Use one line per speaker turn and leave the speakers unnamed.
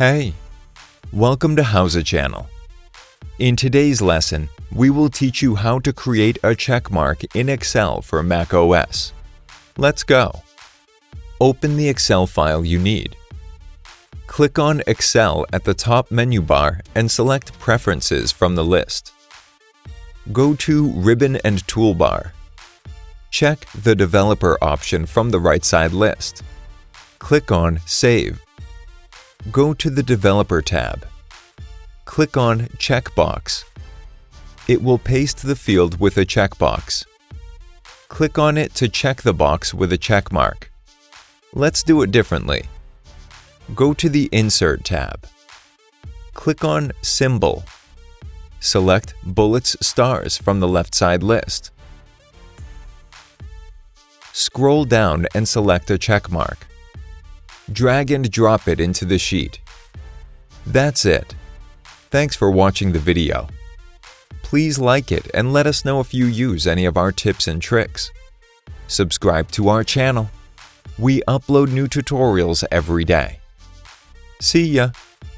Hey, welcome to Howza Channel. In today's lesson, we will teach you how to create a checkmark in Excel for macOS. Let's go. Open the Excel file you need. Click on Excel at the top menu bar and select Preferences from the list. Go to Ribbon and Toolbar. Check the Developer option from the right side list. Click on Save. Go to the Developer tab. Click on Checkbox. It will paste the field with a checkbox. Click on it to check the box with a checkmark. Let's do it differently. Go to the Insert tab. Click on Symbol. Select Bullets Stars from the left side list. Scroll down and select a checkmark. Drag and drop it into the sheet. That's it. Thanks for watching the video. Please like it and let us know if you use any of our tips and tricks. Subscribe to our channel. We upload new tutorials every day. See ya!